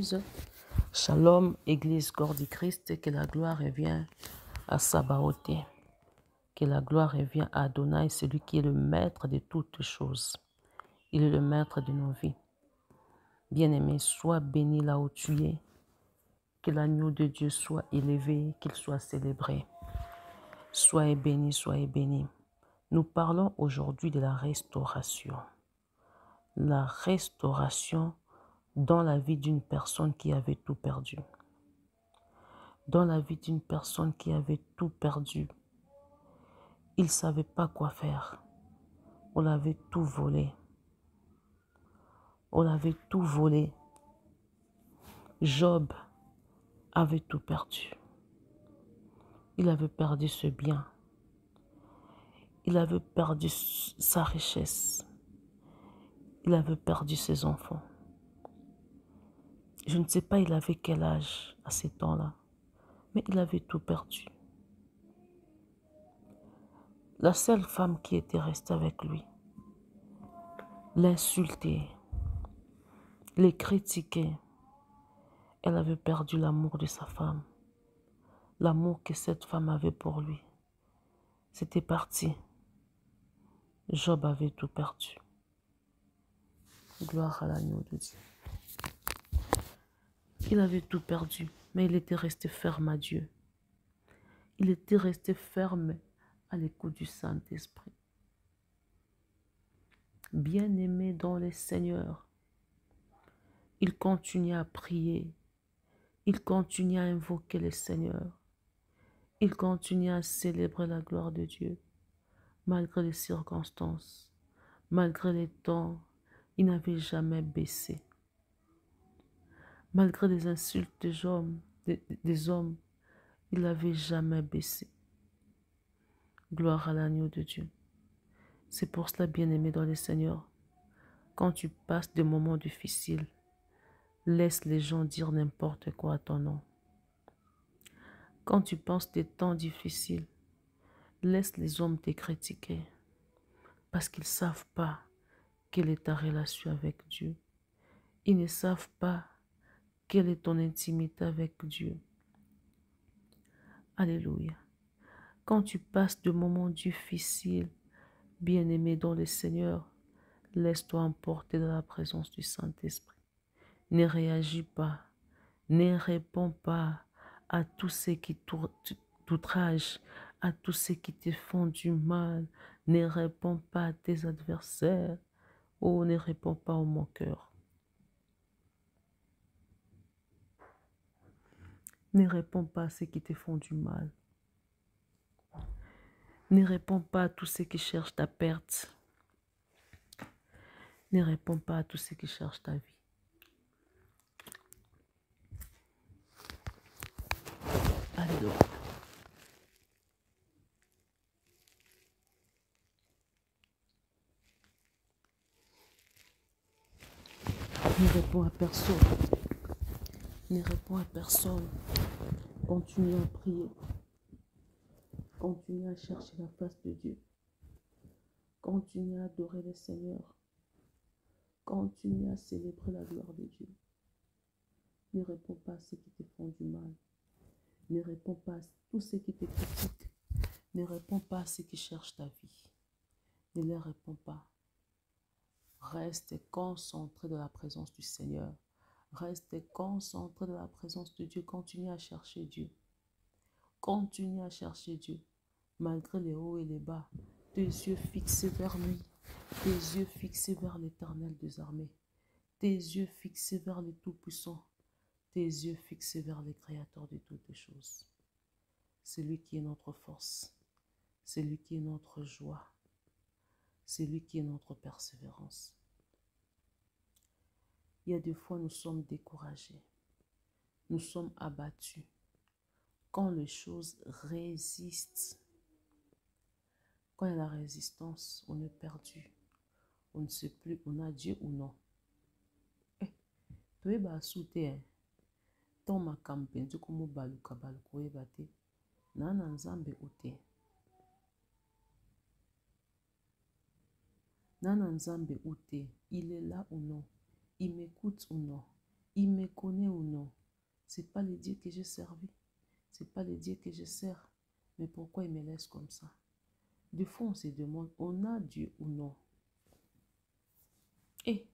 Église. Shalom, Église corps du Christ, que la gloire revienne à Sabaoth, que la gloire revienne à Adonai, celui qui est le maître de toutes choses. Il est le maître de nos vies. Bien-aimé, sois béni là où tu es, que l'agneau de Dieu soit élevé, qu'il soit célébré. Soyez béni, soyez béni. Nous parlons aujourd'hui de la restauration. La restauration dans la vie d'une personne qui avait tout perdu. Dans la vie d'une personne qui avait tout perdu. Il ne savait pas quoi faire. On l'avait tout volé. On avait tout volé. Job avait tout perdu. Il avait perdu ce bien. Il avait perdu sa richesse. Il avait perdu ses enfants. Je ne sais pas il avait quel âge à ces temps-là, mais il avait tout perdu. La seule femme qui était restée avec lui l'insultait, les critiquait. Elle avait perdu l'amour de sa femme, l'amour que cette femme avait pour lui. C'était parti. Job avait tout perdu. Gloire à l'agneau de Dieu. Il avait tout perdu, mais il était resté ferme à Dieu. Il était resté ferme à l'écoute du Saint-Esprit. Bien-aimé dans le Seigneur, il continuait à prier. Il continuait à invoquer le Seigneur. Il continuait à célébrer la gloire de Dieu. Malgré les circonstances, malgré les temps, il n'avait jamais baissé. Malgré les insultes des hommes, il n'avait jamais baissé. Gloire à l'agneau de Dieu. C'est pour cela, bien-aimé dans le Seigneur, quand tu passes des moments difficiles, laisse les gens dire n'importe quoi à ton nom. Quand tu penses des temps difficiles, laisse les hommes te critiquer parce qu'ils ne savent pas quelle est ta relation avec Dieu. Ils ne savent pas quelle est ton intimité avec Dieu. Alléluia. Quand tu passes de moments difficiles, bien-aimé dans le Seigneur, laisse-toi emporter dans la présence du Saint-Esprit. Ne réagis pas, ne réponds pas à tous ceux qui t'outragent, à tous ceux qui te font du mal. Ne réponds pas à tes adversaires. Oh, ne réponds pas aux moqueurs. Ne réponds pas à ceux qui te font du mal. Ne réponds pas à tous ceux qui cherchent ta perte. Ne réponds pas à tous ceux qui cherchent ta vie. Alléluia. Ne réponds à personne. Ne réponds à personne. Continue à prier. Continue à chercher la face de Dieu. Continue à adorer le Seigneur. Continue à célébrer la gloire de Dieu. Ne réponds pas à ceux qui te font du mal. Ne réponds pas à tous ceux qui te critiquent. Ne réponds pas à ceux qui cherchent ta vie. Ne leur réponds pas. Reste concentré dans la présence du Seigneur. Reste concentré dans la présence de Dieu. Continue à chercher Dieu. Continue à chercher Dieu. Malgré les hauts et les bas. Tes yeux fixés vers lui. Tes yeux fixés vers l'Éternel des armées. Tes yeux fixés vers le Tout-Puissant. Tes yeux fixés vers le Créateur de toutes choses. C'est lui qui est notre force. C'est lui qui est notre joie. C'est lui qui est notre persévérance. Il y a des fois nous sommes découragés. Nous sommes abattus. Quand les choses résistent, quand il y a la résistance, on est perdu. On ne sait plus, on a Dieu ou non. Tu es basouté, ton ma campagne, tu comme baluka baluko ebate, nana nzambe ute. Nana nzambe ute, il est là ou non? Il m'écoute ou non? Il me connaît ou non? Ce n'est pas le Dieu que j'ai servi. Ce n'est pas le Dieu que je sers. Mais pourquoi il me laisse comme ça? Des fois, on se demande, on a Dieu ou non? Et,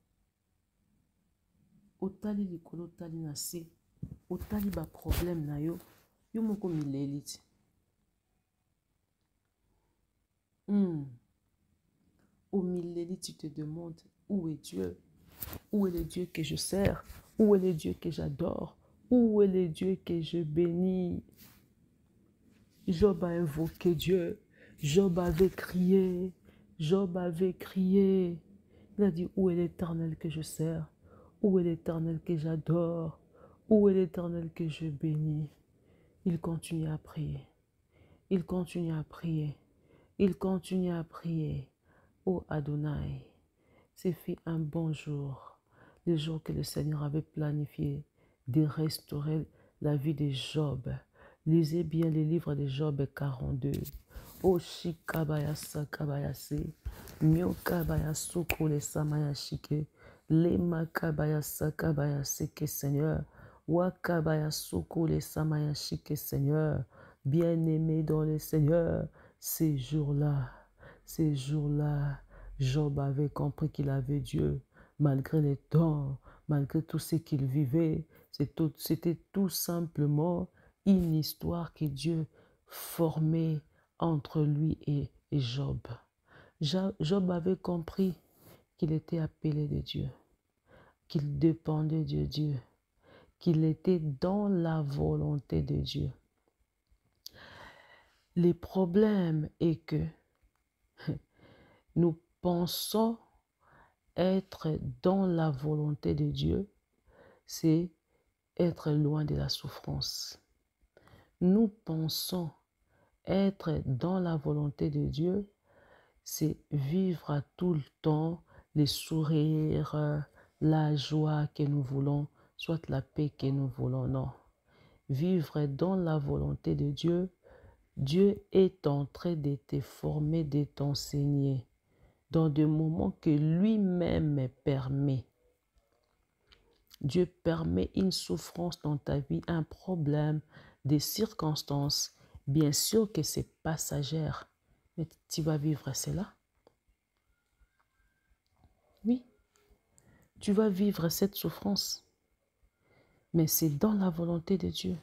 otali likolo otali na se, otali ba problème na yo, yo moko mileli ti. Au mileli, tu te demandes, où est Dieu? Où est le Dieu que je sers? Où est le Dieu que j'adore? Où est le Dieu que je bénis? Job a invoqué Dieu. Job avait crié. Job avait crié. Il a dit, où est l'Éternel que je sers? Où est l'Éternel que j'adore? Où est l'Éternel que je bénis? Il continue à prier. Il continue à prier. Il continue à prier. Oh Adonai, c'est fait un bon jour, le jour que le Seigneur avait planifié de restaurer la vie de Job. Lisez bien le livre de Job 42. Oh Shikabayasa Kabayase, Myokabayasu Kole Samayashike, Lema Kabayasa Kabayase que Seigneur, Wakabayasu Kole Samayashike Seigneur, bien-aimé dans le Seigneur, ces jours-là, Job avait compris qu'il avait Dieu, malgré les temps, malgré tout ce qu'il vivait. C'était tout simplement une histoire que Dieu formait entre lui et Job. Job avait compris qu'il était appelé de Dieu, qu'il dépendait de Dieu, qu'il était dans la volonté de Dieu. Le problème est que nous pensons être dans la volonté de Dieu, c'est être loin de la souffrance. Nous pensons être dans la volonté de Dieu, c'est vivre à tout le temps les sourires, la joie que nous voulons, soit la paix que nous voulons. Non. Vivre dans la volonté de Dieu, Dieu est en train de te former, de t'enseigner dans des moments que lui-même permet. Dieu permet une souffrance dans ta vie, un problème, des circonstances. Bien sûr que c'est passagère, mais tu vas vivre cela. Oui, tu vas vivre cette souffrance, mais c'est dans la volonté de Dieu.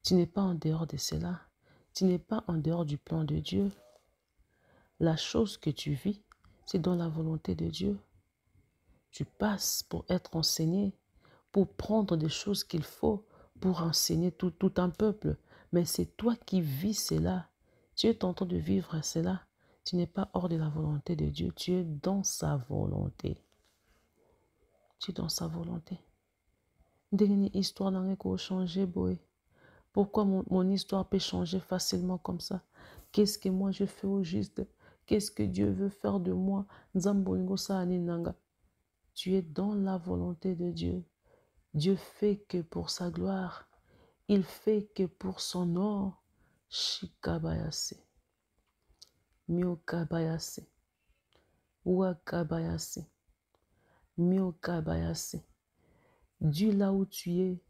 Tu n'es pas en dehors de cela. Tu n'es pas en dehors du plan de Dieu. La chose que tu vis, c'est dans la volonté de Dieu. Tu passes pour être enseigné, pour prendre des choses qu'il faut, pour enseigner tout un peuple. Mais c'est toi qui vis cela. Tu es en train de vivre cela. Tu n'es pas hors de la volonté de Dieu. Tu es dans sa volonté. Tu es dans sa volonté. Dernière histoire n'a rien changer, boy. Pourquoi mon histoire peut changer facilement comme ça? Qu'est-ce que moi je fais au juste? Qu'est-ce que Dieu veut faire de moi? Tu es dans la volonté de Dieu. Dieu fait que pour sa gloire. Il fait que pour son nom. Shikabayase. Myokabayase. Wakabayase. Myokabayase. Dieu, là où tu es,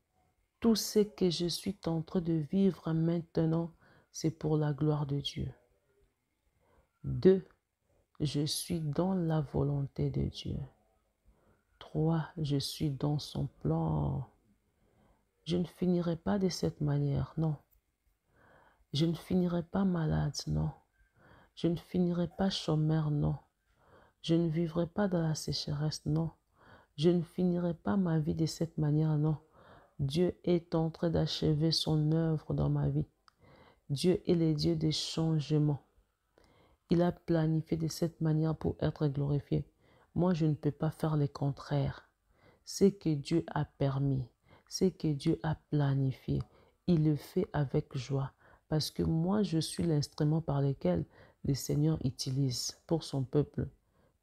tout ce que je suis en train de vivre maintenant, c'est pour la gloire de Dieu. 2. Je suis dans la volonté de Dieu. 3. Je suis dans son plan. Je ne finirai pas de cette manière, non. Je ne finirai pas malade, non. Je ne finirai pas chômeur, non. Je ne vivrai pas dans la sécheresse, non. Je ne finirai pas ma vie de cette manière, non. Dieu est en train d'achever son œuvre dans ma vie. Dieu est le Dieu des changements. Il a planifié de cette manière pour être glorifié. Moi, je ne peux pas faire le contraire. Ce que Dieu a permis, ce que Dieu a planifié, il le fait avec joie. Parce que moi, je suis l'instrument par lequel le Seigneur utilise pour son peuple.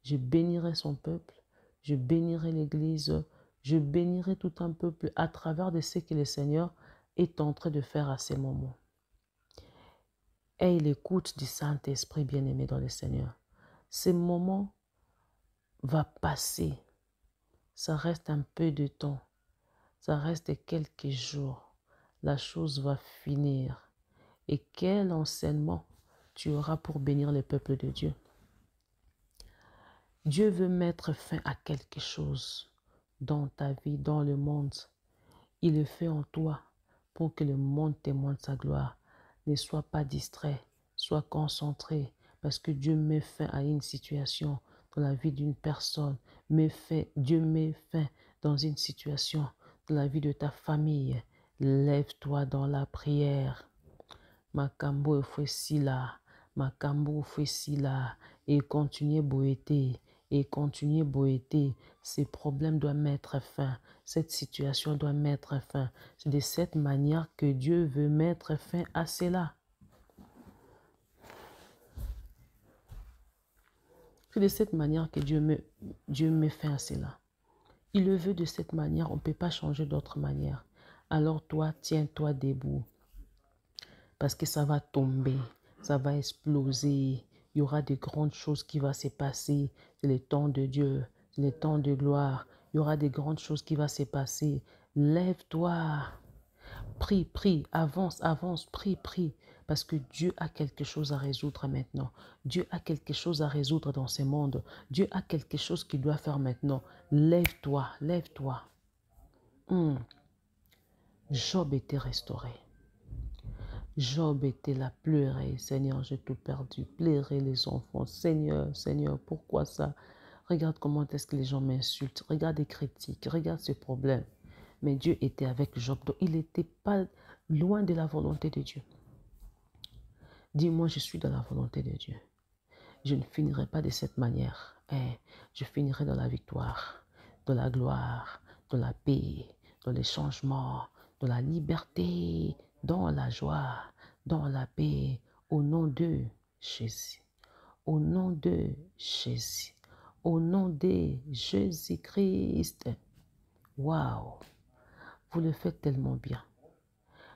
Je bénirai son peuple, je bénirai l'Église, je bénirai tout un peuple à travers de ce que le Seigneur est en train de faire à ces moments. Aie l'écoute du Saint-Esprit bien-aimé dans le Seigneur. Ces moments vont passer. Ça reste un peu de temps. Ça reste quelques jours. La chose va finir. Et quel enseignement tu auras pour bénir le peuple de Dieu. Dieu veut mettre fin à quelque chose dans ta vie, dans le monde. Il le fait en toi pour que le monde témoigne de sa gloire. Ne sois pas distrait, sois concentré parce que Dieu met fin à une situation dans la vie d'une personne. Dieu met fin dans une situation dans la vie de ta famille. Lève-toi dans la prière. Makambo Fouessila, Makambo Fouessila, et continuez boéter, et continuez boéter. Ces problèmes doivent mettre fin, cette situation doit mettre fin. C'est de cette manière que Dieu veut mettre fin à cela. C'est de cette manière que Dieu met fin à cela. Il le veut de cette manière, on ne peut pas changer d'autre manière. Alors toi, tiens-toi debout. Parce que ça va tomber, ça va exploser. Il y aura de grandes choses qui vont se passer. C'est le temps de Dieu, c'est le temps de gloire. Il y aura de grandes choses qui vont se passer. Lève-toi. Prie, prie, avance, avance, prie, prie. Parce que Dieu a quelque chose à résoudre maintenant. Dieu a quelque chose à résoudre dans ce monde. Dieu a quelque chose qu'il doit faire maintenant. Lève-toi, lève-toi. Job était restauré. Job était là, pleurer, Seigneur, j'ai tout perdu, pleurer les enfants, Seigneur, Seigneur, pourquoi ça? Regarde comment est-ce que les gens m'insultent, regarde les critiques, regarde ce problème. Mais Dieu était avec Job, donc il n'était pas loin de la volonté de Dieu. Dis-moi, je suis dans la volonté de Dieu. Je ne finirai pas de cette manière. Je finirai dans la victoire, dans la gloire, dans la paix, dans les changements, dans la liberté, dans la joie, dans la paix, au nom de Jésus. Au nom de Jésus. Au nom de Jésus-Christ. Waouh! Vous le faites tellement bien.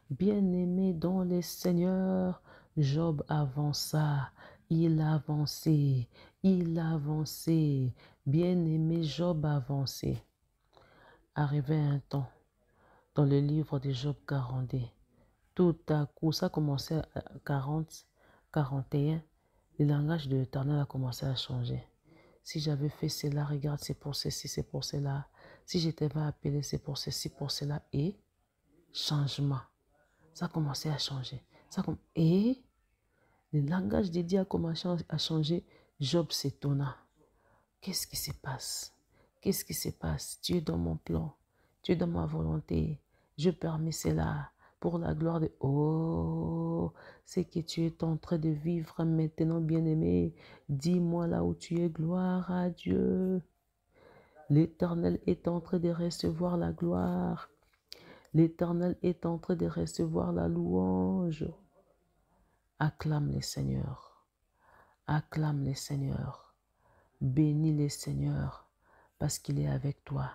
Bien-aimé dans le Seigneur, Job avança, il avançait, il avançait. Bien-aimé Job avançait. Arrivé un temps, dans le livre de Job 42, tout à coup, ça commençait à 40, 41, le langage de l'Éternel a commencé à changer. Si j'avais fait cela, regarde, c'est pour ceci, c'est pour cela. Si je t'avais appelé, c'est pour ceci, pour cela. Et changement. Ça a commencé à changer. Et le langage de Dieu a commencé à changer. Job s'étonna. Qu'est-ce qui se passe? Qu'est-ce qui se passe? Tu es dans mon plan. Tu es dans ma volonté. Je permets cela pour la gloire de... Oh, c'est que tu es en train de vivre maintenant, bien-aimé. Dis-moi là où tu es, gloire à Dieu. L'Éternel est en train de recevoir la gloire. L'Éternel est en train de recevoir la louange. Acclame le Seigneur. Acclame le Seigneur. Bénis le Seigneur parce qu'il est avec toi.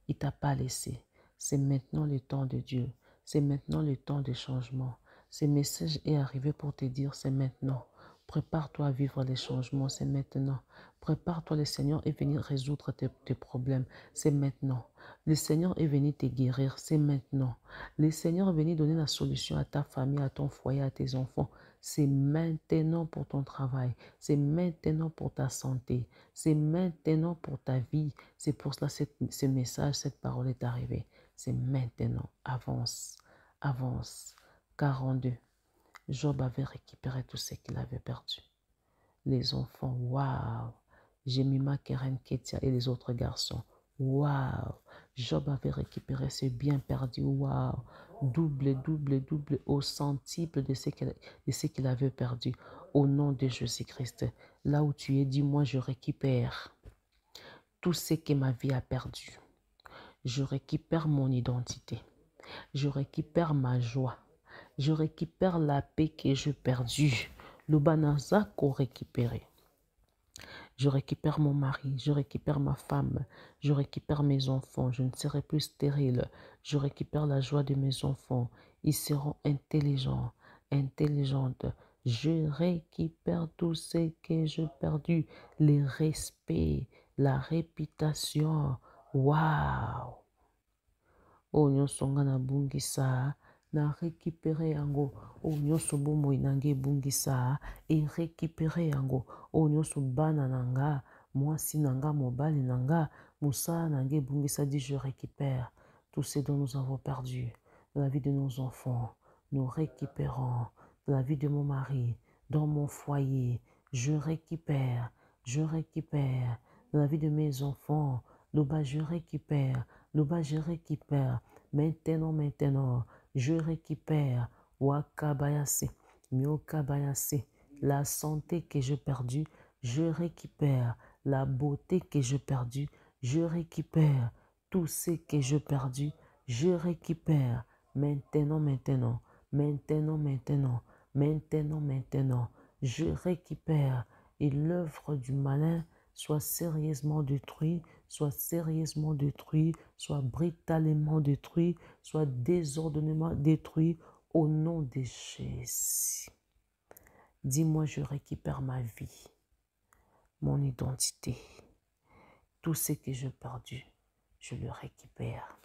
Il ne t'a pas laissé. C'est maintenant le temps de Dieu. C'est maintenant le temps de changement. Ce message est arrivé pour te dire c'est maintenant. Prépare-toi à vivre les changements, c'est maintenant. Prépare-toi, le Seigneur est venu résoudre tes problèmes, c'est maintenant. Le Seigneur est venu te guérir, c'est maintenant. Le Seigneur est venu donner la solution à ta famille, à ton foyer, à tes enfants. C'est maintenant pour ton travail, c'est maintenant pour ta santé, c'est maintenant pour ta vie. C'est pour cela que ce message, cette parole est arrivée. C'est maintenant. Avance, avance. 42. Job avait récupéré tout ce qu'il avait perdu. Les enfants, waouh. Jemima, Keren, Ketia et les autres garçons, waouh. Job avait récupéré ce bien perdu, waouh. Double, double, double, au centuple de ce qu'il avait perdu. Au nom de Jésus-Christ, là où tu es, dis-moi, je récupère tout ce que ma vie a perdu. Je récupère mon identité. Je récupère ma joie. Je récupère la paix que j'ai perdue. Le banazako récupéré. Je récupère mon mari, je récupère ma femme, je récupère mes enfants, je ne serai plus stérile. Je récupère la joie de mes enfants. Ils seront intelligents, intelligentes. Je récupère tout ce que j'ai perdu. Le respect, la réputation. Waouh! O nyonso nga na bungisa, na récupérer yango. O nyonso bomoi nange bungisa, et récupérer yango. O nyonso bana nanga, mwasi nanga, mobali nanga, moussa nange bungisa, dit je récupère tout ce dont nous avons perdu. Dans la vie de nos enfants, nous récupérons. Dans la vie de mon mari, dans mon foyer, je récupère. Dans la vie de mes enfants, Loba, je récupère. Loba, je récupère. Maintenant, je récupère. Wakabayase, Myokabayase. La santé que j'ai perdue, je récupère. La beauté que j'ai perdue, je récupère. Tout ce que j'ai perdu, je récupère. Maintenant, je récupère. Et l'œuvre du malin soit sérieusement détruite, soit sérieusement détruit, soit brutalement détruit, soit désordonnément détruit au nom de Jésus. Dis-moi, je récupère ma vie, mon identité. Tout ce que j'ai perdu, je le récupère.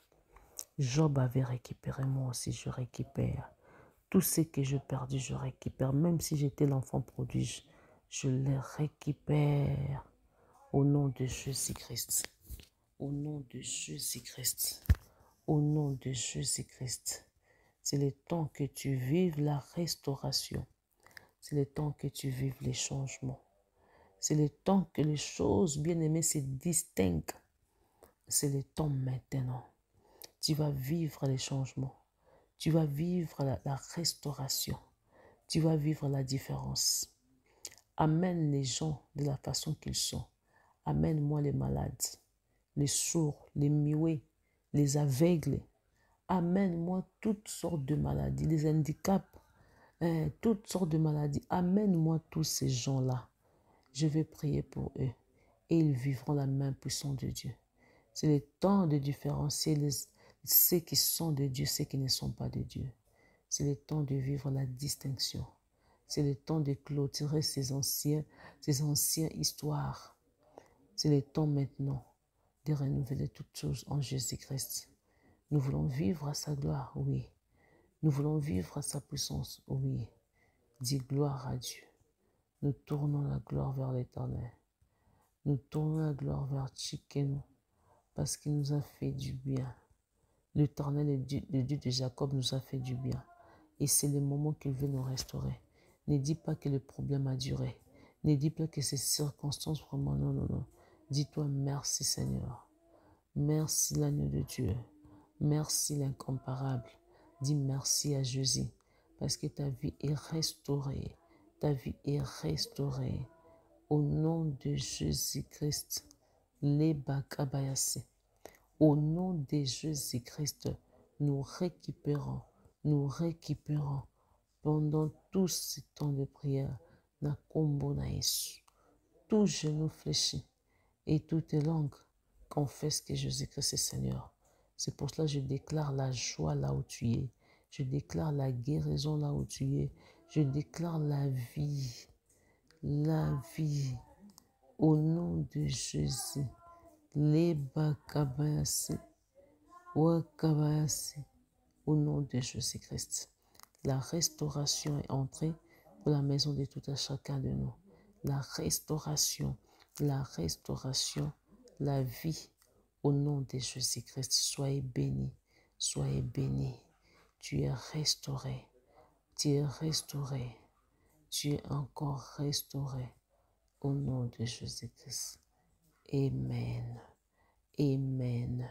Job avait récupéré, moi aussi je récupère. Tout ce que j'ai perdu, je récupère. Même si j'étais l'enfant prodige, je les récupère. Au nom de Jésus-Christ. Au nom de Jésus-Christ. Au nom de Jésus-Christ. C'est le temps que tu vives la restauration. C'est le temps que tu vives les changements. C'est le temps que les choses bien-aimées se distinguent. C'est le temps maintenant. Tu vas vivre les changements. Tu vas vivre la restauration. Tu vas vivre la différence. Amène les gens de la façon qu'ils sont. Amène-moi les malades, les sourds, les muets, les aveugles. Amène-moi toutes sortes de maladies, les handicaps, toutes sortes de maladies. Amène-moi tous ces gens-là. Je vais prier pour eux et ils vivront la main puissante de Dieu. C'est le temps de différencier ceux qui sont de Dieu, ceux qui ne sont pas de Dieu. C'est le temps de vivre la distinction. C'est le temps de clôturer ces anciennes histoires. C'est le temps maintenant de renouveler toutes choses en Jésus-Christ. Nous voulons vivre à sa gloire, oui. Nous voulons vivre à sa puissance, oui. Dis gloire à Dieu. Nous tournons la gloire vers l'Éternel. Nous tournons la gloire vers Tchikenu parce qu'il nous a fait du bien. L'Éternel, le Dieu de Jacob, nous a fait du bien. Et c'est le moment qu'il veut nous restaurer. Ne dis pas que le problème a duré. Ne dis pas que ces circonstances, vraiment, non, non, non. Dis-toi merci Seigneur. Merci l'agneau de Dieu. Merci l'incomparable. Dis merci à Jésus. Parce que ta vie est restaurée. Ta vie est restaurée. Au nom de Jésus-Christ. Au nom de Jésus-Christ, nous récupérons pendant tout ce temps de prière, na kombo na Yesu. Tout genou fléchi et toute langue confesse que Jésus-Christ est Seigneur. C'est pour cela que je déclare la joie là où tu es. Je déclare la guérison là où tu es. Je déclare la vie. La vie. Au nom de Jésus. Leba kabayase. Wa kabayase. Au nom de Jésus-Christ. La restauration est entrée pour la maison de tout à chacun de nous. La restauration, la vie, au nom de Jésus-Christ. Soyez bénis, soyez bénis. Tu es restauré, tu es restauré, tu es encore restauré, au nom de Jésus-Christ. Amen, amen,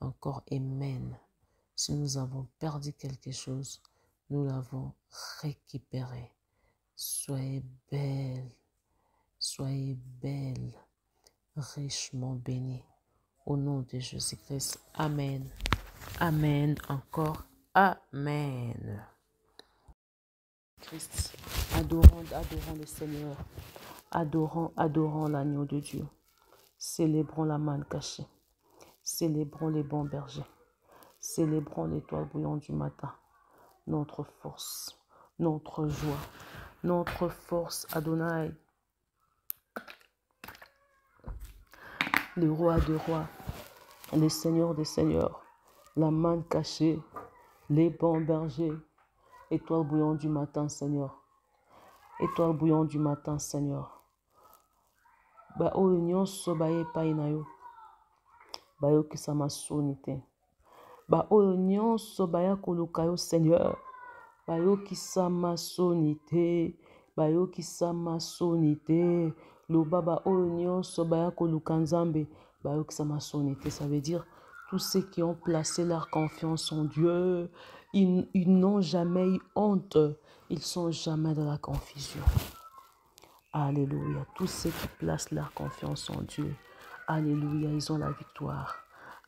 encore amen. Si nous avons perdu quelque chose, nous l'avons récupéré. Soyez belle, richement bénie. Au nom de Jésus-Christ. Amen. Amen. Encore. Amen. Christ. Adorons le Seigneur. Adorons l'agneau de Dieu. Célébrons la manne cachée. Célébrons les bons bergers. Célébrons l'étoile bouillante du matin. Notre force, notre joie, notre force, Adonai. Le roi des rois, le Seigneur des seigneurs, la manne cachée, les bons bergers, étoile bouillon du matin, Seigneur. Étoile bouillon du matin, Seigneur. Ba oyo nyonso baye epai na yo, bayokisa masoni te. Ba oyo nyonso baya koluka yo, Seigneur, bayokisa masoni te, bayokisa masoni te. Loba ba oyo nyonso baya koluka Nzambe, bayokisa masoni te. Ça veut dire tous ceux qui ont placé leur confiance en Dieu, ils n'ont jamais eu honte, ils sont jamais dans la confusion. Alléluia. Tous ceux qui placent leur confiance en Dieu, alléluia, ils ont la victoire.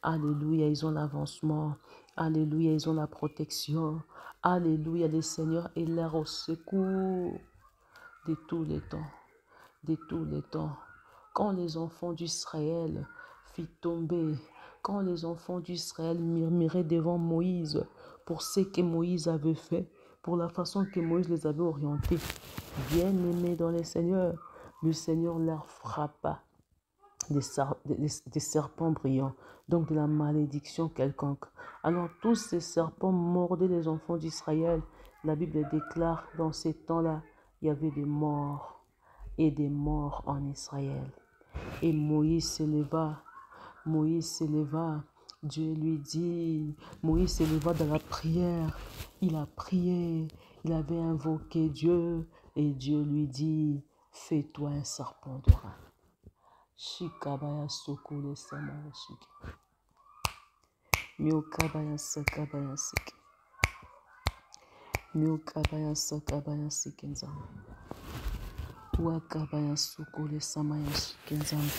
Alléluia, ils ont l'avancement. Alléluia, ils ont la protection. Alléluia, le Seigneur est là au secours de tous les temps. De tous les temps. Quand les enfants d'Israël firent tomber, quand les enfants d'Israël murmuraient devant Moïse pour ce que Moïse avait fait, pour la façon que Moïse les avait orientés, bien-aimés dans le Seigneur leur frappa des serpents brillants, donc de la malédiction quelconque. Alors tous ces serpents mordaient les enfants d'Israël. La Bible déclare dans ces temps-là, il y avait des morts et des morts en Israël. Et Moïse s'éleva, Dieu lui dit, Moïse s'éleva dans la prière, il a prié, il avait invoqué Dieu, et Dieu lui dit, fais-toi un serpent de rein. Shikabaya sokole samaya shiki. Miokabaya sakabaya siki. Miokabaya sakabaya siki nzama. Wakabaya sokole samaya shiki nzama.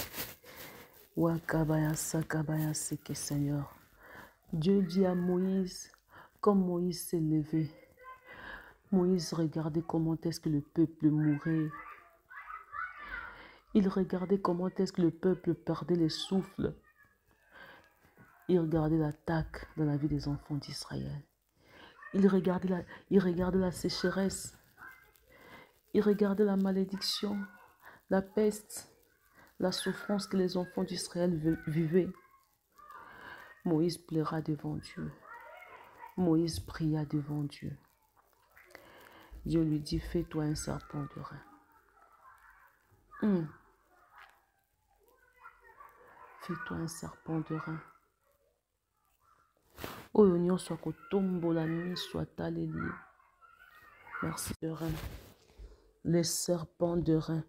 Wakabaya sakabaya siki, Seigneur. Dieu dit à Moïse, comme Moïse s'est levé, Moïse regardait comment est-ce que le peuple mourait. Il regardait comment est-ce que le peuple perdait le souffle. Il regardait l'attaque dans la vie des enfants d'Israël. Il regardait la sécheresse. Il regardait la malédiction, la peste, la souffrance que les enfants d'Israël vivaient. Moïse pleura devant Dieu. Moïse pria devant Dieu. Dieu lui dit, fais-toi un serpent de rein. Fais-toi un serpent de rein. Oyo nyonso akotombola miso ataleli. Merci de rein. Les serpents de rein.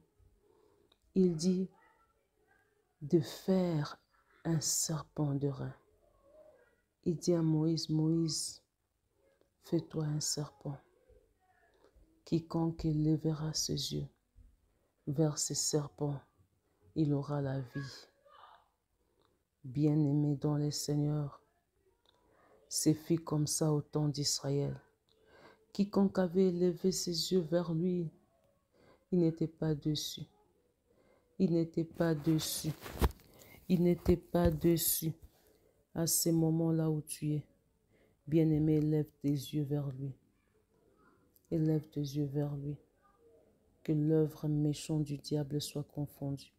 Il dit de faire un serpent de rein. Il dit à Moïse, Moïse, fais-toi un serpent. Quiconque lèvera ses yeux vers ces serpents, il aura la vie. Bien-aimé dans le Seigneur, c'est fait comme ça au temps d'Israël. Quiconque avait élevé ses yeux vers lui, il n'était pas dessus. Il n'était pas dessus. Il n'était pas dessus. À ces moments-là où tu es, bien-aimé, élève tes yeux vers lui. Élève tes yeux vers lui. Que l'œuvre méchante du diable soit confondue.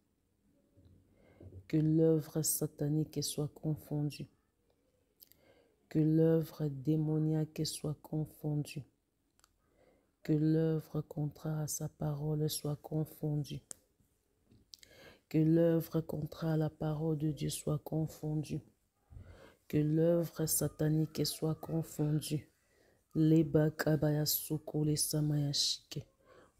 Que l'œuvre satanique soit confondue. Que l'œuvre démoniaque soit confondue. Que l'œuvre contraire à sa parole soit confondue. Que l'œuvre contraire à la parole de Dieu soit confondue. Que l'œuvre satanique soit confondue. Leba kabaya soko le samaya shike.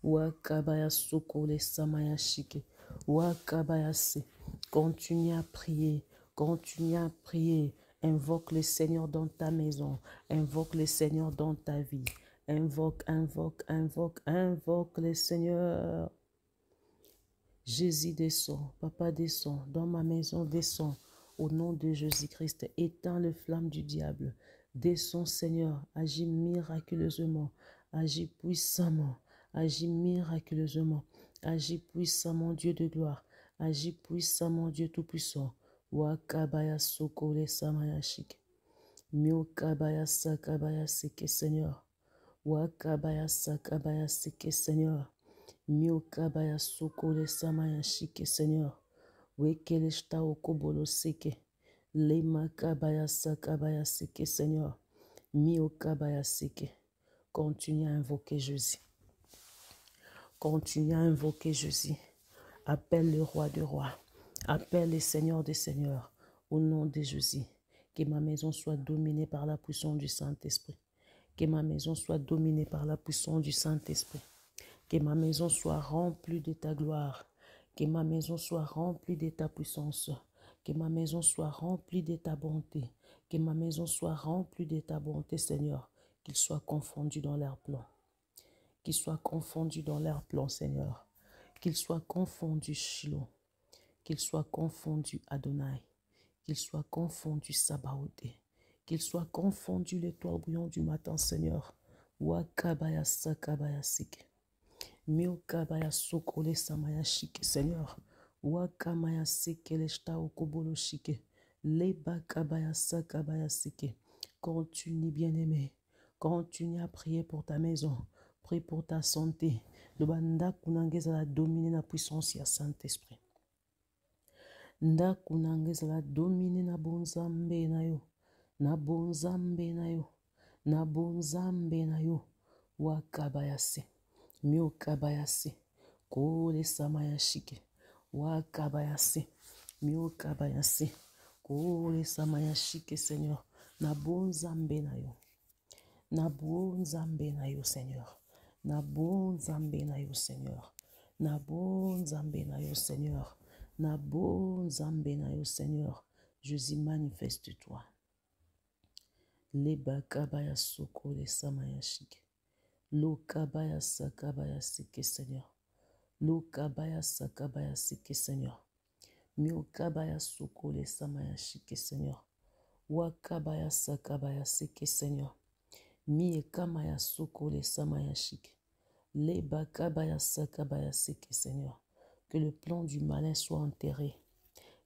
Wa kabaya soko le samaya shike. Wa kabaya se. Continue à prier. Continue à prier. Invoque le Seigneur dans ta maison. Invoque le Seigneur dans ta vie. Invoque, invoque, invoque, invoque le Seigneur. Jésus descend, Papa descend, dans ma maison descend, au nom de Jésus-Christ, éteins les flammes du diable. Descends Seigneur, agis miraculeusement, agis puissamment, agis miraculeusement, agis puissamment Dieu de gloire, agis puissamment Dieu tout-puissant. Wakabaya sokole samaya shike. Miokabaya sakabaya seke Seigneur. Wakabaya sakabaya seke Seigneur. Miokabaya sokole samaya shike Seigneur. Wekele shta okobolo seke. Le makabaya sakabaya seke, Seigneur. Mio kabaya seke. Continue à invoquer Jésus. Continue à invoquer Jésus. Appelle le roi des rois. Appelle le Seigneur des seigneurs. Au nom de Jésus. Que ma maison soit dominée par la puissance du Saint-Esprit. Que ma maison soit dominée par la puissance du Saint-Esprit. Que ma maison soit remplie de ta gloire. Que ma maison soit remplie de ta puissance. Que ma maison soit remplie de ta bonté. Que ma maison soit remplie de ta bonté, Seigneur. Qu'ils soient confondus dans leurs plans. Qu'ils soient confondus dans leurs plans, Seigneur. Qu'ils soient confondus, Shiloh. Qu'ils soient confondus, Adonai. Qu'ils soient confondus, Sabaoth. Qu'ils soient confondus, l'étoile bouillante du matin, Seigneur. Wakabaya sakabaya sike. Miokabaya sokole samaya shike, Seigneur. Wakamaya seke leshta okobolo shike. Leba kabaya sakabaya sike. Continue, bien-aimé. Continue à prier pour ta maison. Prie pour ta santé. Le banda kunangeza la dominer la puissance ya Saint-Esprit. Ndaku nangeza domine na bonzambe na yo. Na bonzambe na yo. Na bonzambe na yo. Wakabayase. Mio kabayase. Kole samayashike. Wakabayase. Mio kabayase. Kole samayashike, Seigneur. Na bonzambe na yo. Na bonzambe na yo, Seigneur. Na bonzambe na yo, Seigneur. Na bonzambe na yo, Seigneur. Na bonzambe na yo, Seigneur. Jésus, manifeste-toi. Le bakabaya soko le samaya shike. Lo kabaya sakabaya sike, Seigneur. Lo kabaya sakabaya sike, Seigneur. Mio kabaya soko le samaya shike, Seigneur. Wakabaya sakabaya sike, Seigneur. Mi ekamaya soko le samaya shike. Le bakabaya sakabaya sike, Seigneur. Que le plan du malin soit enterré.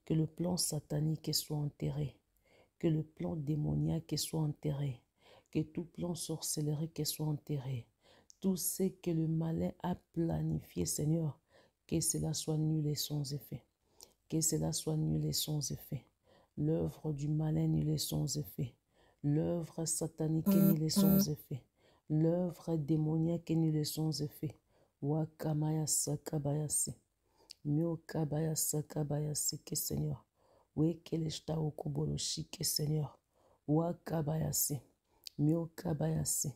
Que le plan satanique soit enterré. Que le plan démoniaque soit enterré. Que tout plan sorcellerie soit enterré. Tout ce que le malin a planifié, Seigneur, que cela soit nul et sans effet. Que cela soit nul et sans effet. L'œuvre du malin nul et sans effet. L'œuvre satanique nul et sans effet. L'œuvre démoniaque nul et sans effet. Wakamaya sakabayase. Mio kabaya sakabaya sike, Seigneur. Wekeleshta okobolo shike, Seigneur. Wakabayase. Mio kabayase.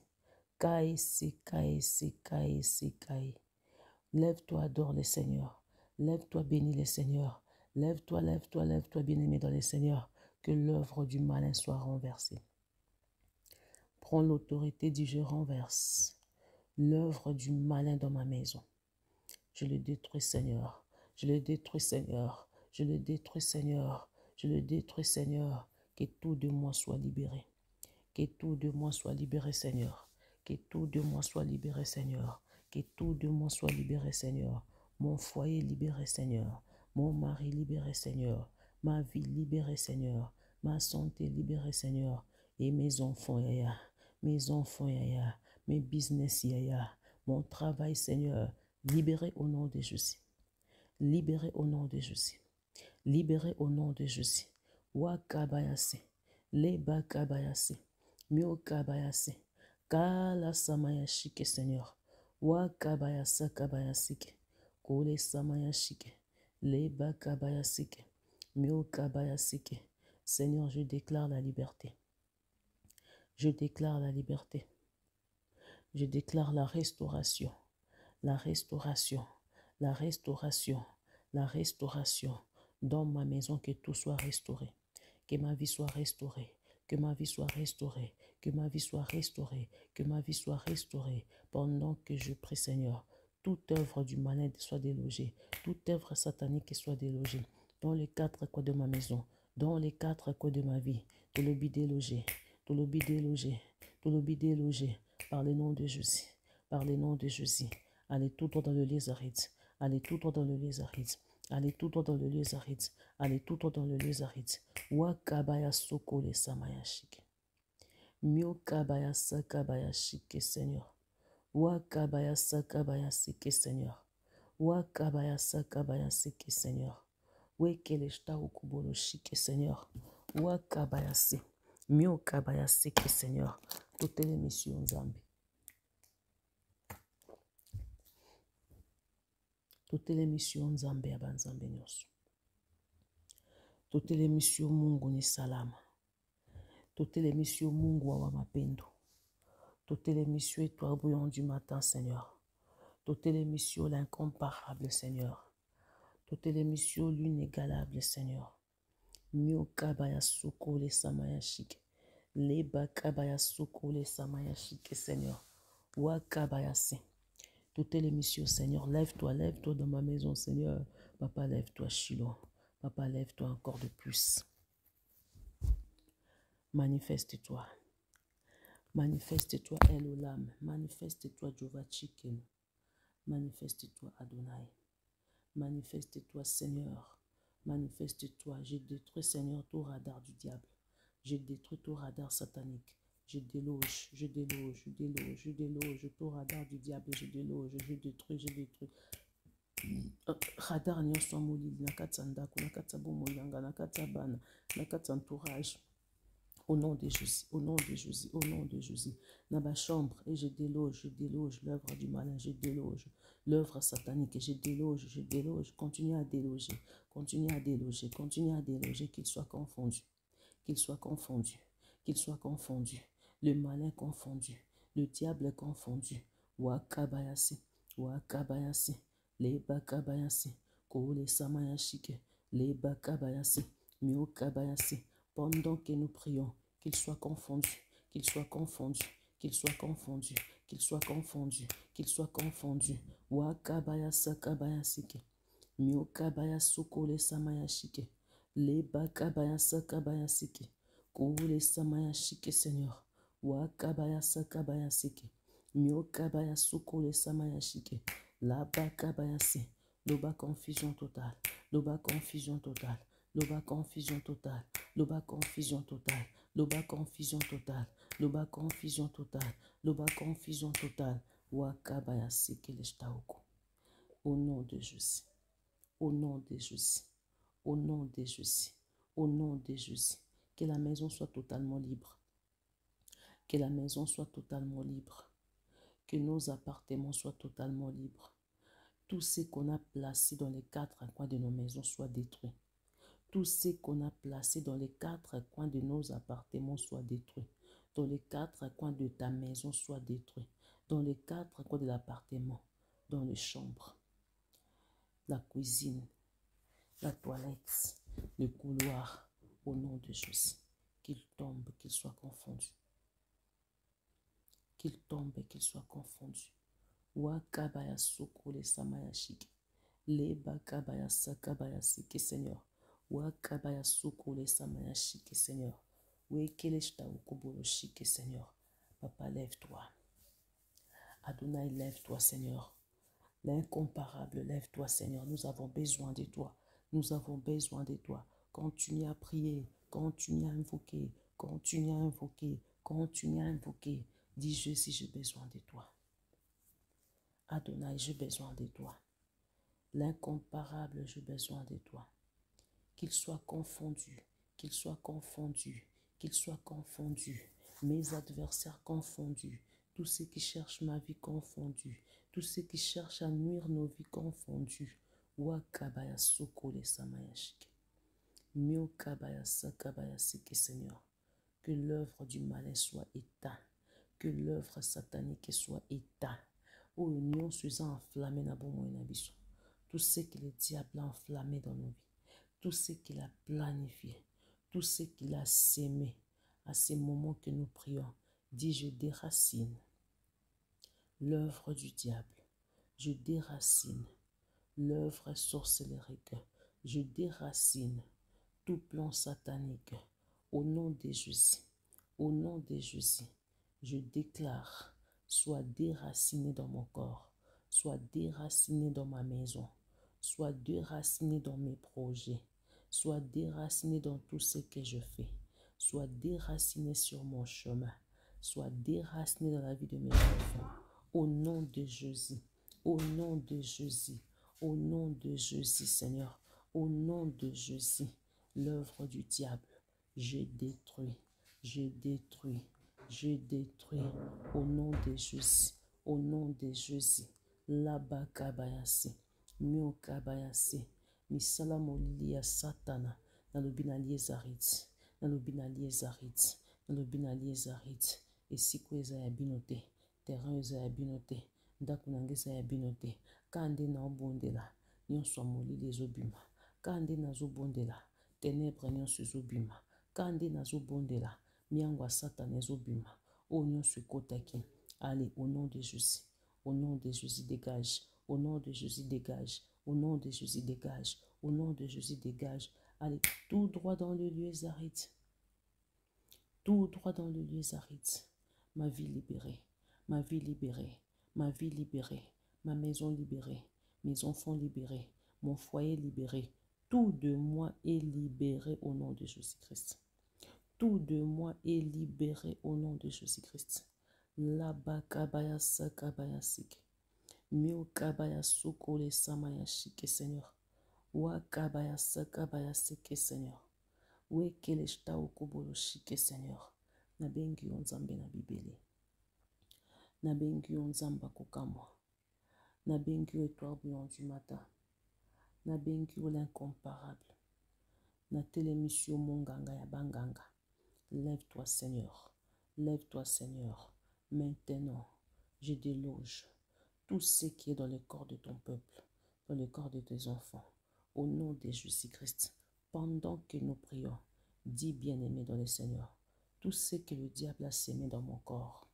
Kaese, kaese, kaese, kae. Lève-toi, adore le Seigneur. Lève-toi, bénis le Seigneur. Lève-toi, lève-toi, lève-toi, bien-aimé dans le Seigneur. Que l'œuvre du malin soit renversée. Prends l'autorité du je renverse l'œuvre du malin dans ma maison. Je le détruis, Seigneur. Je le détruis, Seigneur. Je le détruis, Seigneur. Je le détruis, Seigneur. Que tout de moi soit libéré. Que tout de moi soit libéré, Seigneur. Que tout de moi soit libéré, Seigneur. Que tout de moi soit libéré, Seigneur. Mon foyer libéré, Seigneur. Mon mari libéré, Seigneur. Ma vie libérée, Seigneur. Ma santé libérée, Seigneur. Et mes enfants, yaya. Mes enfants, yaya. Mes business, yaya. Mon travail, Seigneur. Libéré au nom de Jésus. Libéré au nom de Jésus. Libéré au nom de Jésus. Wakabayase. Leba kabayase. Mio kabayase. Kala samayashike, Seigneur. Wakabayasa kabayasike. Kole samayashike. Leba kabayasike. Mio kabayasike. Seigneur, je déclare la liberté. Je déclare la liberté. Je déclare la restauration. La restauration. La restauration. La restauration. Dans ma maison, que tout soit restauré. Que ma vie soit restaurée. Que ma vie soit restaurée. Que ma vie soit restaurée. Que ma vie soit restaurée. Pendant que je prie, Seigneur, toute œuvre du malin soit délogée. Toute œuvre satanique soit délogée. Dans les quatre coins de ma maison. Dans les quatre coins de ma vie. Tout le bid délogé. Tout le bid délogé. Tout le bid délogé. Par le nom de Jésus. Par le nom de Jésus. Allez tout droit dans le lieu aride. Allez tout droit dans le lieu aride. Allez tout droit dans le lieu aride. Allez tout droit dans le lieu aride. Wakabaya soko le samayashike. Mio kabaya sakabaya shike, Seigneur. Wakabaya sakabaya sike, Seigneur. Wakabaya sakabaya sike, Seigneur. Wekeleshta okubolo shike, Seigneur. Wakabayase. Mio kabayase que Seigneur. Toutes les missions Nzambe. Toutes les missions Nzambe ya banzambe nyonso. Toutes les missions Mungu ni salama. Toutes les missions Mungu wa mapendo. Toutes les missions étoiles bouillon du matin, Seigneur. Toutes les missions l'incomparable, Seigneur. Toutes les missions l'inégalable, Seigneur. Mio kabaya suko le samaya shike. Leba kabaya suko le samaya shike, Seigneur. Wa kabaya se. Toutes les missions, Seigneur. Lève-toi dans ma maison, Seigneur. Papa, lève-toi, Shiloh. Papa, lève-toi encore de plus. Manifeste-toi. Manifeste-toi, Elolam. Manifeste-toi, Jehovah Chicken. Manifeste-toi, Adonai. Manifeste-toi, Seigneur. Manifeste-toi. Je détruis, Seigneur, tout radar du diable. Je détruis tout radar satanique. Je déloge tout radar du diable. Je détruis. Radar nyonso molili na kati ya ndako, na kati ya bomoyanga, na kati ya bana, na kati ya entourage. Au nom de Jésus, au nom de Jésus, au nom de Jésus. Dans ma chambre, et je déloge l'œuvre du malin, je déloge l'œuvre satanique, je déloge, continue à déloger, qu'il soit confondu, le malin confondu, le diable confondu. Wakabayasi, leba kabayasi, kole samayashike, leba kabayasi, mio kabayasi. Pendant que nous prions, qu'il soit confondu, Wakabayasa kabayasike, mio kabayasu kole samayashike, leba kabayasa kabayasike, kole samayashike, Seigneur. Wakabayasa kabayasike, mio kabayasu kole samayashike, laba kabayase, loba confusion totale, loba confusion totale. Loba confusion totale, loba confusion totale, loba confusion totale, loba confusion totale, loba confusion totale. Wakabaya sekele shtaoko. Au nom de Jésus, au nom de Jésus, au nom de Jésus, au nom de Jésus. Que la maison soit totalement libre. Que la maison soit totalement libre. Que nos appartements soient totalement libres. Tout ce qu'on a placé dans les quatre coins de nos maisons soit détruit. Tout ce qu'on a placé dans les quatre coins de nos appartements soit détruit. Dans les quatre coins de ta maison soit détruit. Dans les quatre coins de l'appartement. Dans les chambres. La cuisine. La toilette. Le couloir. Au nom de Jésus. Qu'il tombe, qu'il soit confondu. Qu'il tombe et qu'il soit confondu. Wakabaya sokole samayashiki. Leba kabaya sakabaya siki, Seigneur. Wakabaya sokole samayashiki, Seigneur. Wekeleshta ukobolo shiki, Seigneur. Papa, lève-toi. Adonai, lève-toi, Seigneur. L'incomparable, lève-toi, Seigneur. Nous avons besoin de toi. Nous avons besoin de toi. Continue à prier. Continue à invoquer. Continue à invoquer. Continue à invoquer. Dis Jésus, j'ai besoin de toi. Adonai, j'ai besoin de toi. L'incomparable, j'ai besoin de toi. Qu'il soit confondu, qu'il soit confondu, qu'il soit confondu. Mes adversaires confondus, tous ceux qui cherchent ma vie confondue, tous ceux qui cherchent à nuire nos vies confondues. Wakabaya sokole samayashike. Mio kabaya sakabaya sike, Seigneur. Que l'œuvre du malin soit éteinte, que l'œuvre satanique soit éteinte. Oh, nous sommes enflammés na bon moyen biso. Tout ce que le diable a enflammé dans nos vies, tout ce qu'il a planifié, tout ce qu'il a sémé à ces moments que nous prions, dis je déracine l'œuvre du diable, je déracine l'œuvre sorcellerie, je déracine tout plan satanique au nom de Jésus, au nom de Jésus, je déclare soit déraciné dans mon corps, soit déraciné dans ma maison, soit déraciné dans mes projets, soit déraciné dans tout ce que je fais, soit déraciné sur mon chemin, soit déraciné dans la vie de mes enfants. Au nom de Jésus, au nom de Jésus, au nom de Jésus, Seigneur, au nom de Jésus, l'œuvre du diable, je détruis, je détruis, je détruis au nom de Jésus, au nom de Jésus. Laba kabayasi, mio kabayasi, misala molili ya satana, nalobi na liezarit, nalobi na liezarit, nalobi na liezarit, esiko eza ya bino te, terrain eza ya bino te, ndako na ngai eza ya bino te, ka nde naobondela, nyonso ya molili ezobima, ka nde nazobondela, ténèbre nyonso ezobima, ka nde nazobondela, miango ya satana ezobima, oyo nyonso ekotaki. Allez, au nom de Jésus. Au nom de Jésus, dégage. Au nom de Jésus, dégage. Au nom de Jésus, dégage. Au nom de Jésus, dégage. Allez, tout droit dans le lieu Zarit. Tout droit dans le lieu Zarit. Ma vie libérée. Ma vie libérée. Ma vie libérée. Ma maison libérée. Mes enfants libérés. Mon foyer libéré. Tout de moi est libéré au nom de Jésus-Christ. Tout de moi est libéré au nom de Jésus-Christ. Laba kabaya sakabaya sik. Mio kabaya sukole samaya shike Seigneur. Wa kabaya sakabaya sike Seigneur. Wekele shta okobolo shike Seigneur. Nabengi yo nzambe na bibele. Nabengi yo nzamba kokamwa. Nabengi yo étoile bouillante du matin. Nabengi yo l'incomparable. Natelemisi yo monganga ya banganga. Lève-toi Seigneur. Lève-toi Seigneur. Maintenant, je déloge tout ce qui est dans le corps de ton peuple, dans le corps de tes enfants, au nom de Jésus-Christ. Pendant que nous prions, dis bien-aimé dans le Seigneur, tout ce que le diable a sémé dans mon corps,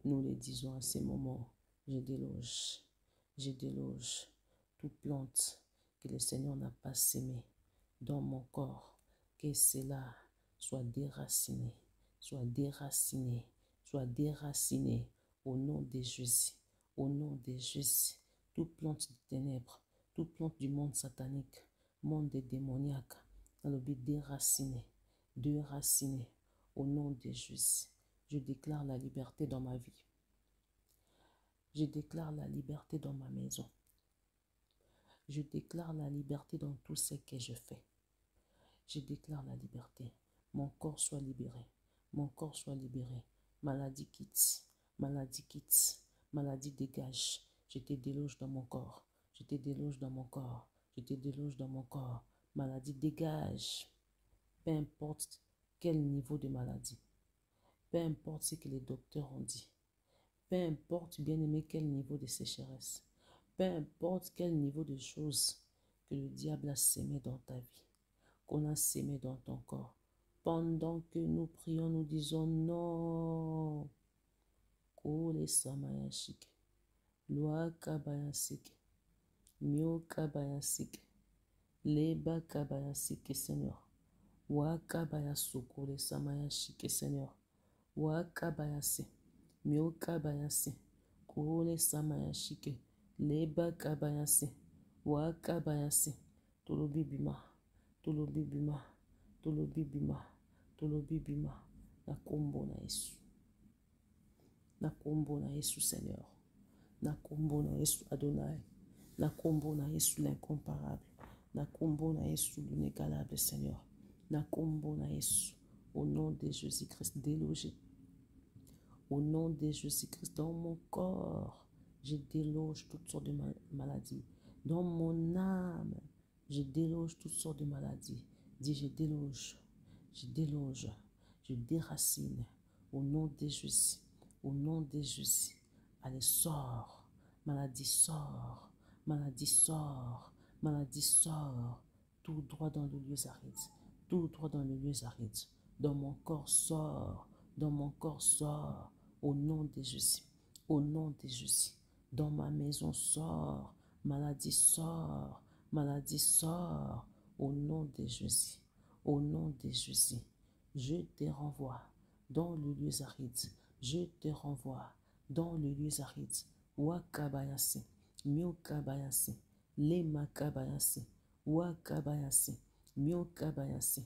nous le disons à ces moments, je déloge toute plante que le Seigneur n'a pas sémée dans mon corps, que cela soit déraciné, soit déraciné, soit déraciné au nom de Jésus, au nom de Jésus. Toute plante de ténèbres, toute plante du monde satanique, monde démoniaque, dans le but déraciné, déraciné au nom de Jésus. Je déclare la liberté dans ma vie. Je déclare la liberté dans ma maison. Je déclare la liberté dans tout ce que je fais. Je déclare la liberté. Mon corps soit libéré. Mon corps soit libéré. Maladie quitte. Maladie quitte. Maladie dégage. Je te déloge dans mon corps. Je te déloge dans mon corps. Je te déloge dans mon corps. Maladie dégage. Peu importe quel niveau de maladie. Peu importe ce que les docteurs ont dit. Peu importe, bien-aimé, quel niveau de sécheresse. Peu importe quel niveau de choses que le diable a sémé dans ta vie, qu'on a sémé dans ton corps. Pendant que nous prions, nous disons non. Kole samayashike. Loi kabayasike. Mio kabayasike. Leba kabayasike, Seigneur. Wa kabayasukole samayashike, Seigneur. Wa kabayase. Mio kabayase. Kole samayashike. Leba kabayase. Wa kabayase. Tolobibima. Tolobibima. Tolobibima. Tolobibima. Na kombo na Yesu. Na kombo na Yesu, Seigneur. Na kombo na Yesu Adonai. Na kombo na Yesu l'incomparable. Na kombo na Yesu l'inégalable, Seigneur. Na kombo na Yesu. Au nom de Jésus-Christ délogé. Au nom de Jésus-Christ, dans mon corps, je déloge toutes sortes de maladies. Dans mon âme, je déloge toutes sortes de maladies. Dis, je déloge, je déracine. Au nom de Jésus, au nom de Jésus. Allez, sors. Maladie, sort. Maladie, sort. Maladie, sort. Tout droit dans le lieu aride. Tout droit dans le lieu aride. Dans mon corps, sort. Dans mon corps, sort. Au nom de Jésus. Au nom de Jésus. Dans ma maison, sort. Maladie, sort. Maladie, sort. Au nom de Jésus. Au nom de Jésus. Je te renvoie dans le lieu aride. Je te renvoie dans le lieu aride. Wakabayase. Miokabayase. Lema kabayase. Wakabayase. Miokabayase.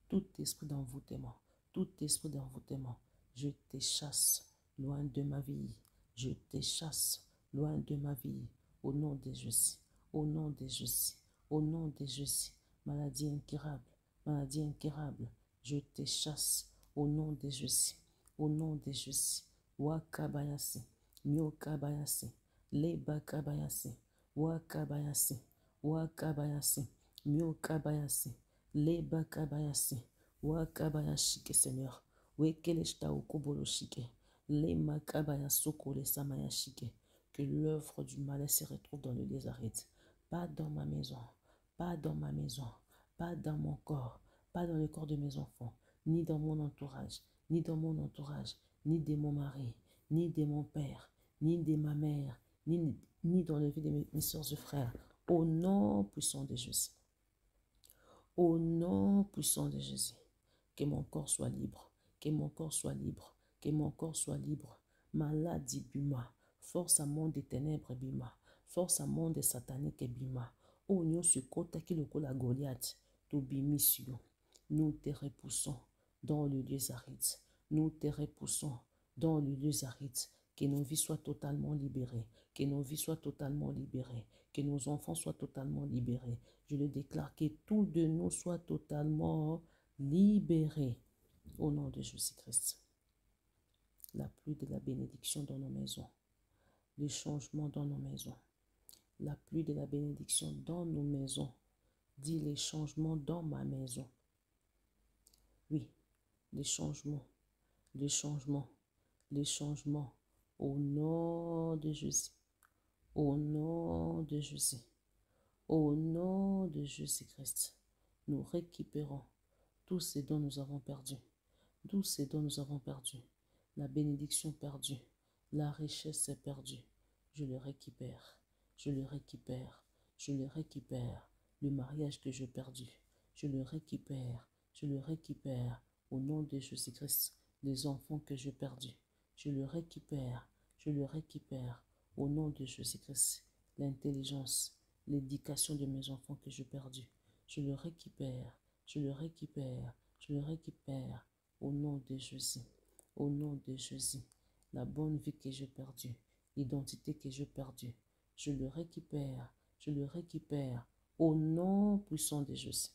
Tout esprit d'envoûtement. Tout esprit d'envoûtement. Je te chasse loin de ma vie. Je te chasse loin de ma vie. Au nom de Jésus. Au nom de Jésus. Au nom de Jésus. Maladie incurable. maladie incurable, je te chasse au nom de Jésus, au nom de Jésus. Wakabayase, myokabayase, lebakabayase, wakabayase, wakabayase, myokabayase, lebakabayase, wakabayashike Seigneur, wekeleshta okoboloshike, le makabayasoko le samayashike, que l'œuvre du malin se retrouve dans le lieu aride, pas dans ma maison, pas dans ma maison, pas dans mon corps, pas dans le corps de mes enfants, ni dans mon entourage, ni dans mon entourage, ni de mon mari, ni de mon père, ni de ma mère, ni dans la vie de mes soeurs et frères. Au nom puissant de Jésus. Au nom puissant de Jésus. Que mon corps soit libre. Que mon corps soit libre. Que mon corps soit libre. Maladie bima. Force à monde des ténèbres bima. Force à monde des sataniques bima. Au nom se kota qui le la Goliath. To bimission. Nous te repoussons dans le lieu aride. Nous te repoussons dans le lieu aride. Que nos vies soient totalement libérées. Que nos vies soient totalement libérées. Que nos enfants soient totalement libérés. Je le déclare, que tous de nous soient totalement libérés. Au nom de Jésus-Christ. La pluie de la bénédiction dans nos maisons. Les changements dans nos maisons. La pluie de la bénédiction dans nos maisons. Dis les changements dans ma maison. Oui, les changements, les changements, les changements. Au nom de Jésus. Au nom de Jésus. Au nom de Jésus-Christ. Nous récupérons tout ce dont nous avons perdu. Tout ce dont nous avons perdu. La bénédiction perdue. La richesse est perdue. Je le récupère. Je le récupère. Je le récupère. Le mariage que j'ai perdu. Je le récupère. Je le récupère. Au nom de Jésus-Christ. Les enfants que j'ai perdus. Je le récupère. Je le récupère. Au nom de Jésus-Christ. L'intelligence. L'éducation de mes enfants que j'ai perdu. Je le récupère. Je le récupère. Je le récupère. Au nom de Jésus. Au nom de Jésus. La bonne vie que j'ai perdue. L'identité que j'ai perdue. Je le récupère. Je le récupère. Au nom puissant de Jésus.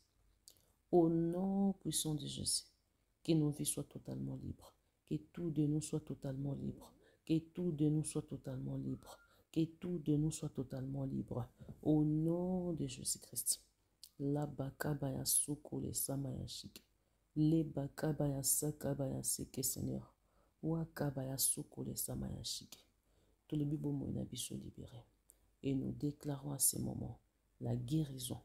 Au nom puissant de Jésus. Que nos vies soient totalement libres. Que tout de nous soit totalement libre. Que tout de nous soit totalement libre. Que tout de nous soit totalement libre. Au nom de Jésus-Christ. La bakabaya soko le samaya shike. Le bakabaya sakabaya seke Seigneur. Wakabaya soko le samaya shike. Tout le bibomo inabiso libéré. Et nous déclarons à ce moment la guérison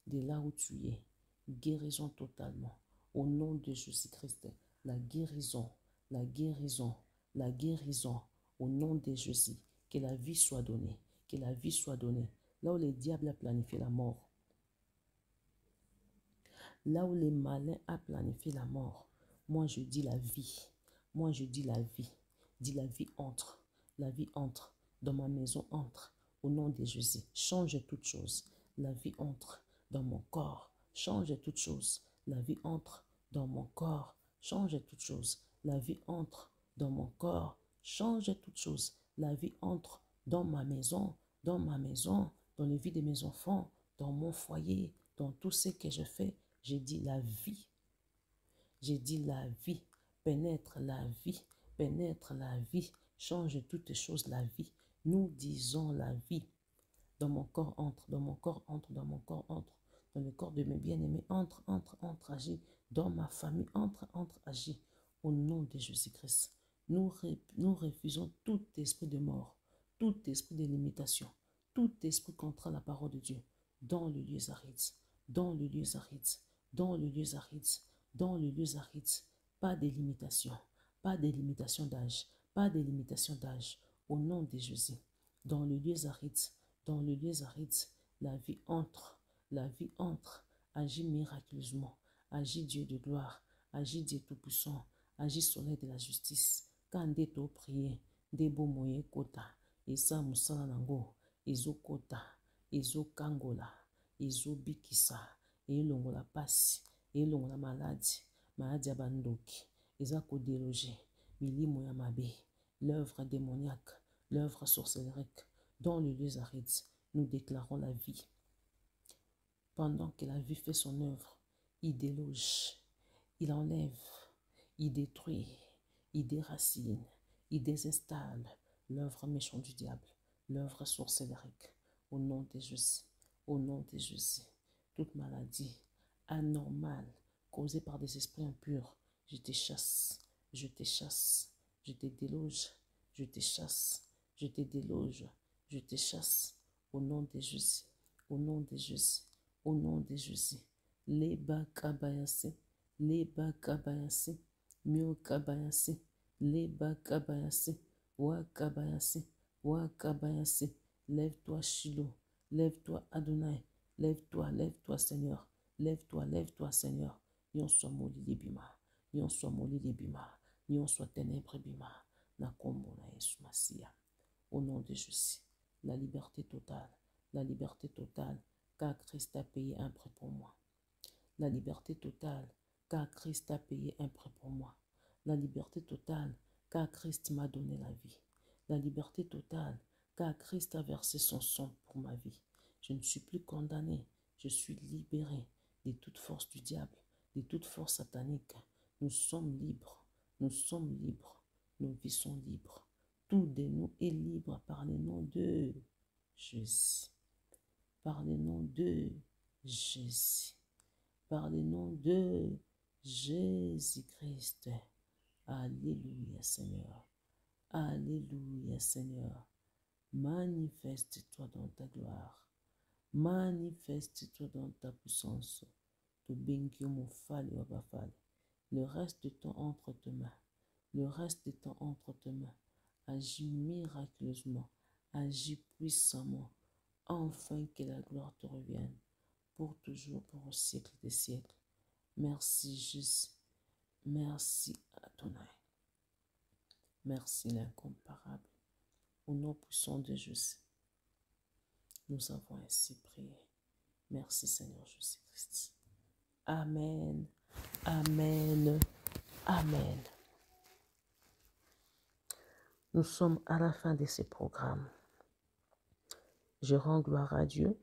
de là où tu es. Guérison totalement. Au nom de Jésus-Christ. La guérison, la guérison, la guérison. Au nom de Jésus. Que la vie soit donnée. Que la vie soit donnée. Là où le diable a planifié la mort. Là où les malins a planifié la mort. Moi je dis la vie. Moi je dis la vie. Dis la vie entre. La vie entre. Dans ma maison entre. Au nom de Jésus. Change toutes choses. La vie entre dans mon corps. Change toutes choses. La vie entre dans mon corps. Change toutes choses. La vie entre dans mon corps. Change toutes choses. La vie entre dans ma maison. Dans ma maison. Dans les vies de mes enfants. Dans mon foyer. Dans tout ce que je fais. J'ai dit la vie. J'ai dit la vie. Pénètre la vie. Pénètre la vie. Change toutes choses la vie. Nous disons la vie. Dans mon corps entre. Dans mon corps entre. Dans mon corps entre. Dans le corps de mes bien-aimés. Entre, agis. Dans ma famille. Entre, agis. Au nom de Jésus-Christ. Nous refusons tout esprit de mort. Tout esprit de limitation. Tout esprit contre la parole de Dieu. Dans le lieu aride. Dans le lieu aride. Dans le lieu aride. Dans le lieu aride. Pas de limitation. Pas de limitation d'âge. Pas de limitation d'âge. Au nom de Jésus. Dans le lieu aride. Dans le lieu aride. La vie entre. La vie entre. Agis miraculeusement. Agis Dieu de gloire. Agis Dieu tout-puissant. Agis soleil de la justice. Quand to prier. Debo moye kota. Esa musala nango. Ezo kota. Ezo kangola. Ezo bikisa. Elongola pasi. Elongola maladi. Maladi ya bandoki. Eza kodeloge. Milimo ya mabe. L'œuvre démoniaque. L'œuvre sorcellerique. Dans le lieu aride. Nous déclarons la vie. Pendant que la vie fait son œuvre, il déloge, il enlève, il détruit, il déracine, il désinstalle l'œuvre méchante du diable, l'œuvre sorcellérique, au nom de Jésus, au nom de Jésus. Toute maladie anormale causée par des esprits impurs, je te chasse, je te chasse, je te déloge, je te chasse, je te déloge, je te chasse, au nom de Jésus, au nom de Jésus, au nom de Jésus. Leba kabayase, leba kabayase, mio kabayase, leba kabayase, wa kabayase, wa kabayase. Lève-toi Shiloh, lève-toi Adonai, lève-toi Seigneur, lève-toi Seigneur. Nyon soit moli libima, nyon soit moli libima, nyon soit ténèbres bima, na kombo na Yesu Masia. Au nom de Jésus, la liberté totale, car Christ a payé un prix pour moi. La liberté totale, car Christ a payé un prix pour moi. La liberté totale, car Christ m'a donné la vie. La liberté totale, car Christ a versé son sang pour ma vie. Je ne suis plus condamné, je suis libéré de toute force du diable, de toute force satanique. Nous sommes libres, nous sommes libres, nos vies sont libres. Tout de nous est libre par le nom de Jésus. Par le nom de Jésus. Par le nom de Jésus-Christ. Alléluia, Seigneur. Alléluia, Seigneur. Manifeste-toi dans ta gloire. Manifeste-toi dans ta puissance. Le reste de temps entre tes mains. Le reste du temps entre tes mains. Agis miraculeusement. Agis puissamment. Enfin que la gloire te revienne. Pour toujours, pour au siècle des siècles. Merci Jésus. Merci Adonai. Merci l'incomparable. Au nom puissant de Jésus, nous avons ainsi prié. Merci Seigneur Jésus-Christ. Amen. Amen. Amen. Nous sommes à la fin de ce programme. Je rends gloire à Dieu.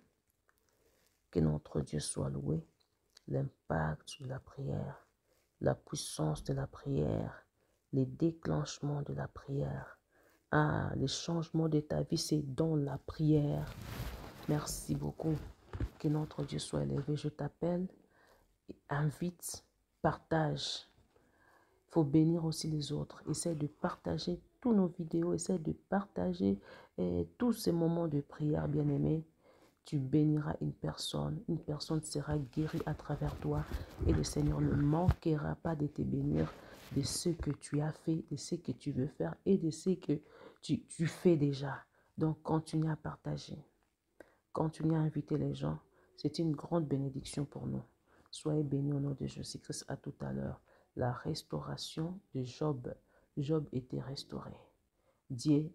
Que notre Dieu soit loué. L'impact de la prière, la puissance de la prière, les déclenchements de la prière. Ah, les changements de ta vie, c'est dans la prière. Merci beaucoup. Que notre Dieu soit élevé. Je t'appelle, invite, partage. Il faut bénir aussi les autres. Essaie de partager tous nos vidéos. Essaie de partager tous ces moments de prière, bien-aimés. Tu béniras une personne sera guérie à travers toi et le Seigneur ne manquera pas de te bénir de ce que tu as fait, de ce que tu veux faire et de ce que tu fais déjà. Donc, continue à partager, continue à inviter les gens. C'est une grande bénédiction pour nous. Soyez bénis au nom de Jésus-Christ. À tout à l'heure. La restauration de Job. Job était restauré. Dieu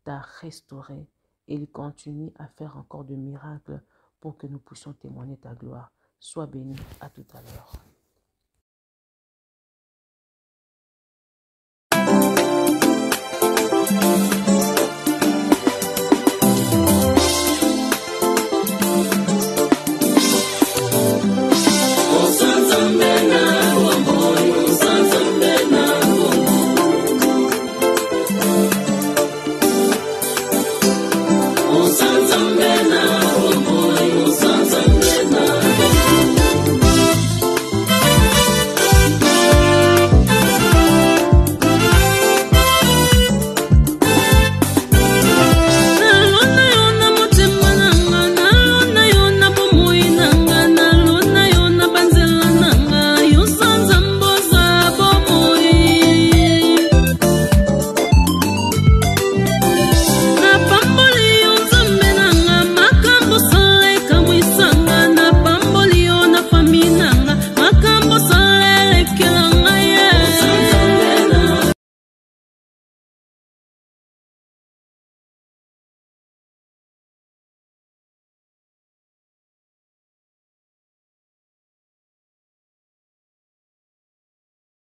t'a restauré. Et il continue à faire encore de miracles pour que nous puissions témoigner ta gloire. Sois béni, à tout à l'heure.